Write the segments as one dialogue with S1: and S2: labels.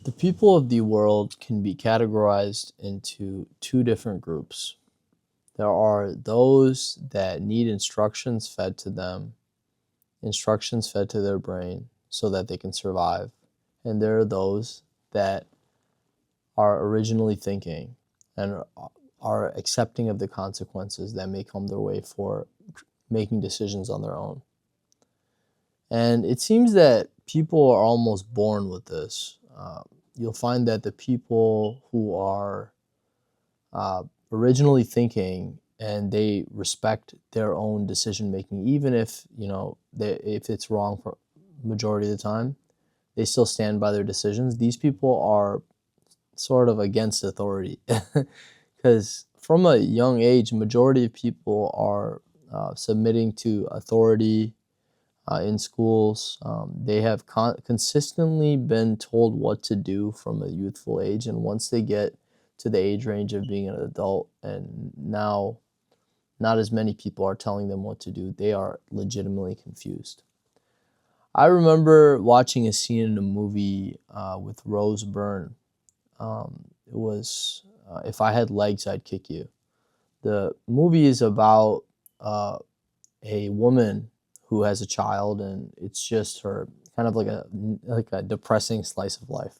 S1: The people of the world can be categorized into two different groups. There are those that need instructions fed to them, instructions fed to their brain so that they can survive. And there are those that are originally thinking and are accepting of the consequences that may come their way for making decisions on their own. And it seems that people are almost born with this. You'll find that the people who are originally thinking and they respect their own decision making, even if if it's wrong for majority of the time, they still stand by their decisions. These people are sort of against authority, because from a young age, majority of people are submitting to authority in schools. They have consistently been told what to do from a youthful age, and once they get to the age range of being an adult, and now not as many people are telling them what to do, they are legitimately confused. I remember watching a scene in a movie with Rose Byrne. It was If I Had Legs, I'd Kick You. The movie is about a woman who has a child, and it's just her kind of like a depressing slice of life.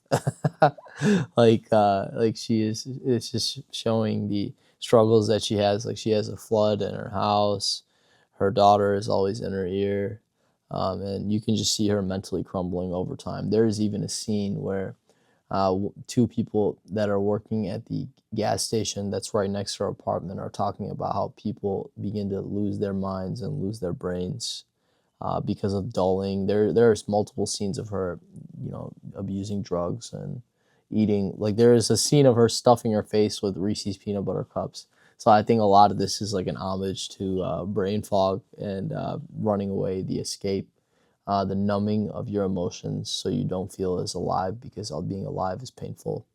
S1: Like she is, it's just showing the struggles that she has. Like she has a flood in her house, her daughter is always in her ear, and you can just see her mentally crumbling over time. There's even a scene where two people that are working at the gas station that's right next to her apartment are talking about how people begin to lose their minds and lose their brains because of dulling. There's multiple scenes of her, abusing drugs and eating. Like there is a scene of her stuffing her face with Reese's peanut butter cups. So I think a lot of this is like an homage to brain fog and running away, the escape, the numbing of your emotions so you don't feel as alive, because being alive is painful.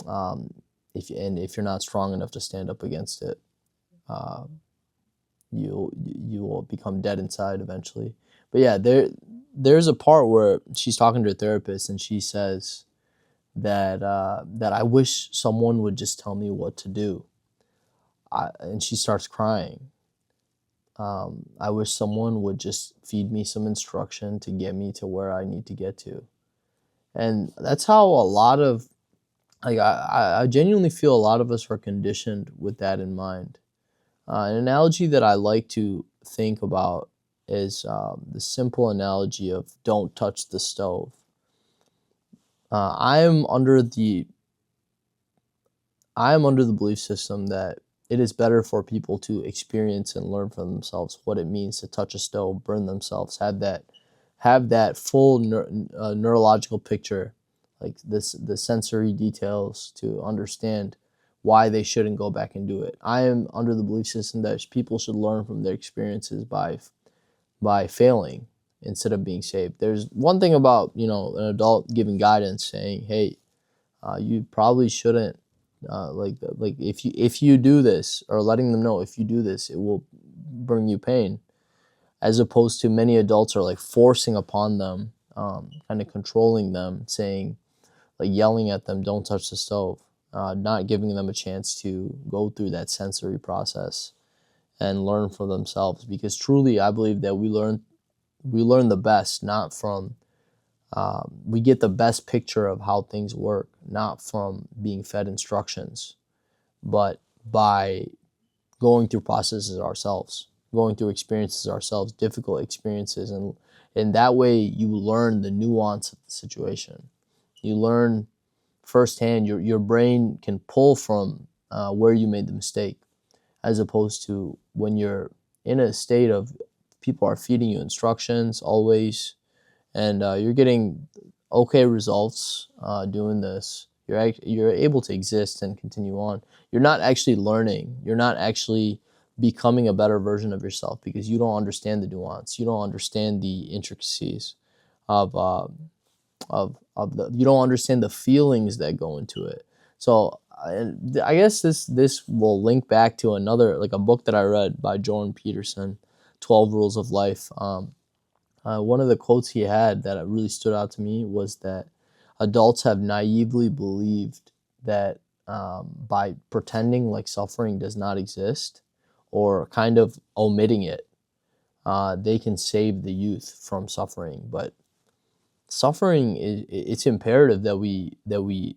S1: Um, if you're not strong enough to stand up against it, uh, you will become dead inside eventually. But yeah, there's a part where she's talking to her therapist and she says that I wish someone would just tell me what to do. And she starts crying. I wish someone would just feed me some instruction to get me to where I need to get to. And that's how a lot of, like, I genuinely feel a lot of us are conditioned with that in mind. An analogy that I like to think about is the simple analogy of don't touch the stove. I am under the belief system that it is better for people to experience and learn for themselves what it means to touch a stove, burn themselves, have that full neurological picture, like the sensory details, to understand why they shouldn't go back and do it. I am under the belief system that people should learn from their experiences by failing instead of being saved. There's one thing about an adult giving guidance, saying, "Hey, you probably shouldn't like if you do this," or letting them know if you do this, it will bring you pain, as opposed to many adults are like forcing upon them, kind of controlling them, saying, like yelling at them, "Don't touch the stove," not giving them a chance to go through that sensory process and learn for themselves. Because truly, I believe that we learn the best not from we get the best picture of how things work not from being fed instructions, but by going through processes ourselves, going through experiences ourselves, difficult experiences, and in that way you learn the nuance of the situation. You learn firsthand. Your brain can pull from where you made the mistake, as opposed to when you're in a state of people are feeding you instructions always, and you're getting okay results doing this. You're able to exist and continue on. You're not actually learning. You're not actually becoming a better version of yourself, because you don't understand the nuance. You don't understand the intricacies of you don't understand the feelings that go into it. So I guess this will link back to another, like a book that I read by Jordan Peterson, 12 Rules of Life. One of the quotes he had that really stood out to me was that Adults have naively believed that by pretending like suffering does not exist or kind of omitting it, they can save the youth from suffering. But suffering it's imperative that we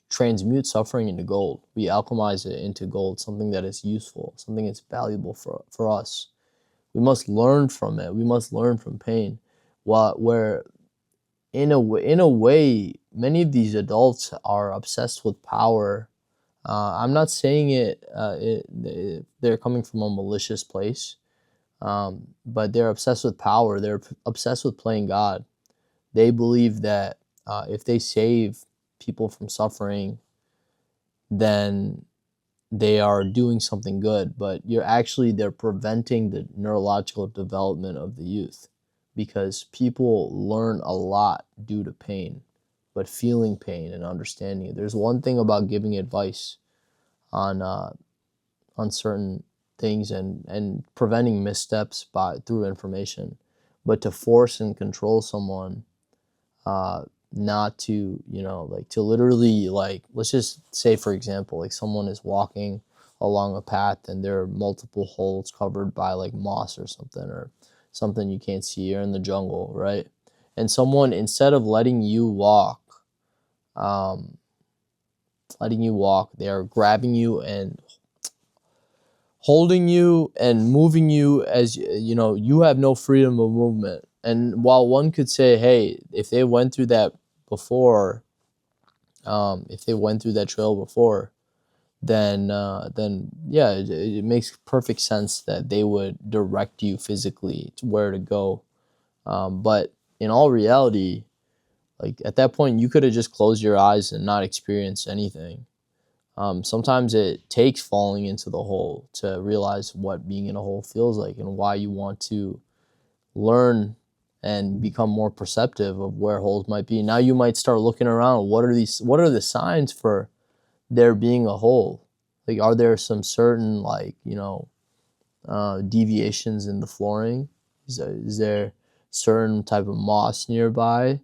S1: transmute suffering into gold. We alchemize it into gold, something that is useful, something that's valuable for us. We must learn from it. We must learn from pain. Where in a way, many of these adults are obsessed with power. I'm not saying they're coming from a malicious place, but they're obsessed with power. They're obsessed with playing God. They believe that if they save people from suffering, then they are doing something good, but they're preventing the neurological development of the youth, because people learn a lot due to pain, but feeling pain and understanding it. There's one thing about giving advice on certain things and preventing missteps through information, but to force and control someone, not to, like to literally, like, let's just say, for example, like someone is walking along a path and there are multiple holes covered by like moss or something you can't see. You're in the jungle, right? And someone, instead of um, letting you walk, they are grabbing you and holding you and moving you as you have no freedom of movement. And while one could say, hey, if they went through that before, if they went through that trail before, then yeah, it makes perfect sense that they would direct you physically to where to go. But in all reality, like at that point, you could have just closed your eyes and not experienced anything. Sometimes it takes falling into the hole to realize what being in a hole feels like and why you want to learn and become more perceptive of where holes might be. Now you might start looking around. What are the signs for there being a hole? Like, are there some certain, like, deviations in the flooring? Is there certain type of moss nearby?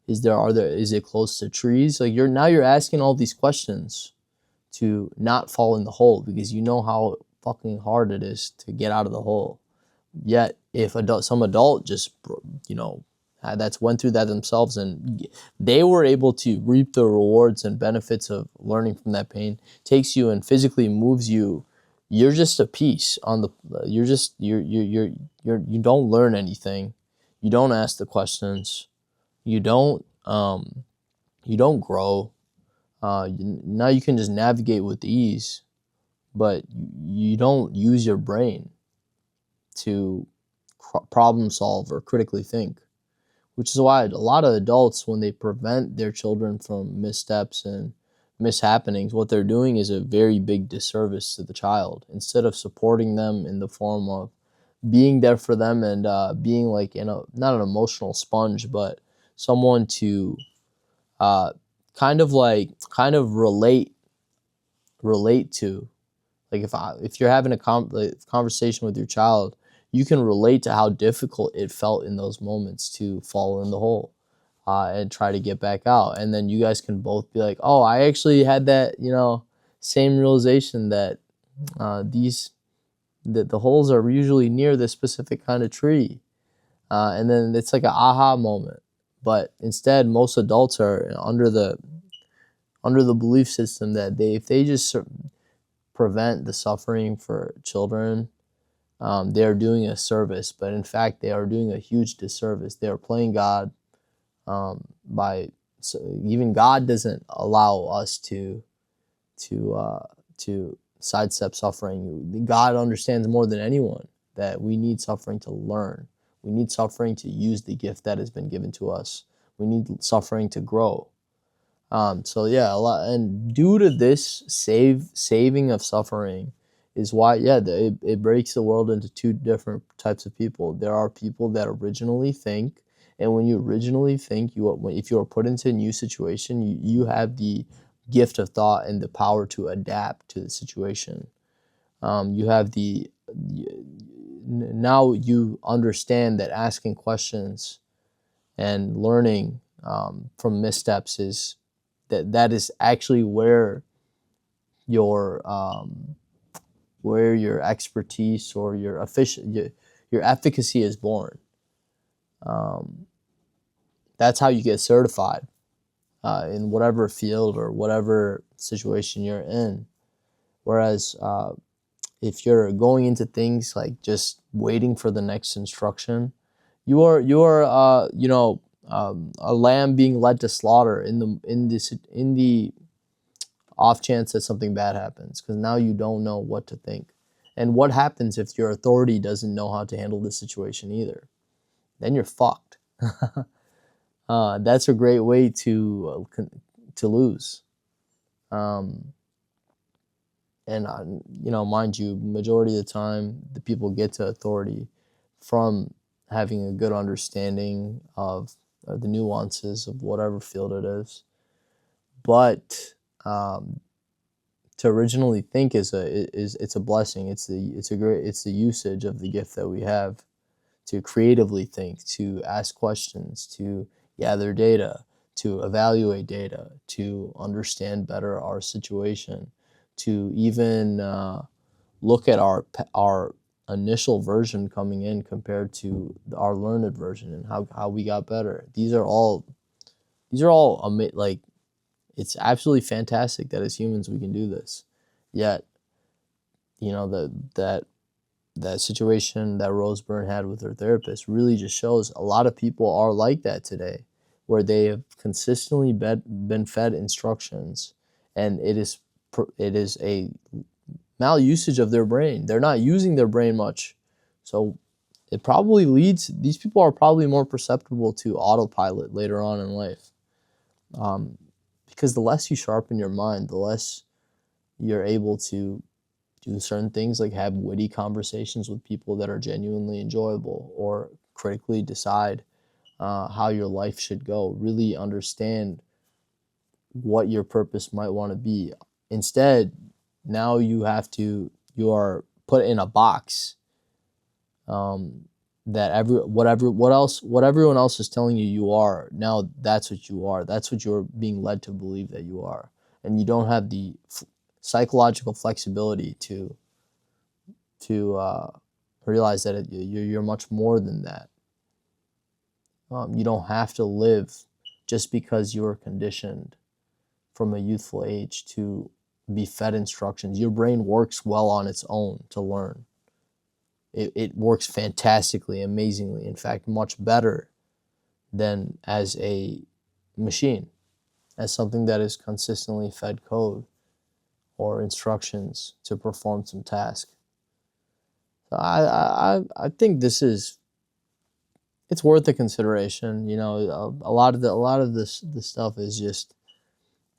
S1: Is it close to trees? Like, you're asking all these questions to not fall in the hole, because you know how fucking hard it is to get out of the hole. Yet, if some adult just, that's went through that themselves, and they were able to reap the rewards and benefits of learning from that pain, takes you and physically moves you, you're just a piece on the. You don't learn anything, you don't ask the questions, you don't grow. Now you can just navigate with ease, but you don't use your brain to problem solve or critically think, which is why a lot of adults, when they prevent their children from missteps and mishappenings, what they're doing is a very big disservice to the child. Instead of supporting them in the form of being there for them and being like, not an emotional sponge, but someone to uh, kind of relate to. Like, if you're having a conversation with your child, you can relate to how difficult it felt in those moments to fall in the hole, and try to get back out. And then you guys can both be like, oh, I actually had that, same realization that the holes are usually near this specific kind of tree. And then it's like an aha moment. But instead, most adults are under the belief system that if they just prevent the suffering for children, they are doing a service. But in fact, they are doing a huge disservice. They are playing God, by so even God doesn't allow us to sidestep suffering. God understands more than anyone that we need suffering to learn. We need suffering to use the gift that has been given to us. We need suffering to grow. So yeah, a lot, and due to this saving of suffering is why, yeah, it breaks the world into two different types of people. There are people that originally think, and when you originally think, if you are put into a new situation, you have the gift of thought and the power to adapt to the situation. You have now you understand that asking questions and learning from missteps is that is actually your where your expertise or your efficacy is born. Um, that's how you get certified in whatever field or whatever situation you're in. Whereas if you're going into things like just waiting for the next instruction, you are a lamb being led to slaughter in the off chance that something bad happens, because now you don't know what to think. And what happens if your authority doesn't know how to handle the situation either? Then you're fucked. That's a great way to lose. Um, and mind you, majority of the time, the people get to authority from having a good understanding of the nuances of whatever field it is. But to originally think it's a blessing. It's the usage of the gift that we have to creatively think, to ask questions, to gather data, to evaluate data, to understand better our situation, to even look at our initial version coming in compared to our learned version and how we got better. Like, it's absolutely fantastic that as humans we can do this. Yet, that situation that Rose Byrne had with her therapist really just shows a lot of people are like that today, where they have consistently been fed instructions, and it is a malusage of their brain. They're not using their brain much, so it probably leads. These people are probably more susceptible to autopilot later on in life, because the less you sharpen your mind, the less you're able to do certain things, like have witty conversations with people that are genuinely enjoyable, or critically decide how your life should go. Really understand what your purpose might want to be. Instead, now you are put in a box, um, that what everyone else is telling you you are. Now that's what you are. That's what you're being led to believe that you are, and you don't have the psychological flexibility to realize that you're much more than that. You don't have to live just because you were conditioned from a youthful age to be fed instructions. Your brain works well on its own to learn. It works fantastically, amazingly, in fact, much better than as a machine, as something that is consistently fed code or instructions to perform some task. So I think it's worth the consideration. A lot of this stuff is just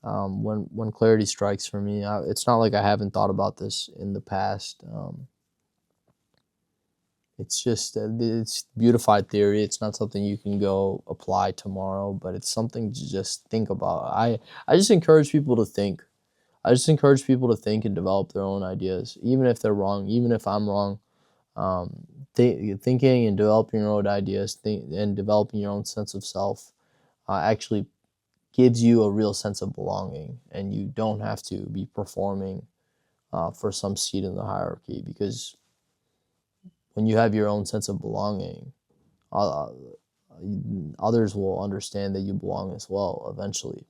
S1: when clarity strikes for me. It's not like I haven't thought about this in the past. It's just it's beautified theory. It's not something you can go apply tomorrow, but it's something to just think about. I just encourage people to think. I just encourage people to think and develop their own ideas, even if they're wrong, even if I'm wrong. Thinking and developing your own ideas, and developing your own sense of self, actually gives you a real sense of belonging, and you don't have to be performing for some seat in the hierarchy, because when you have your own sense of belonging, uh, others will understand that you belong as well eventually.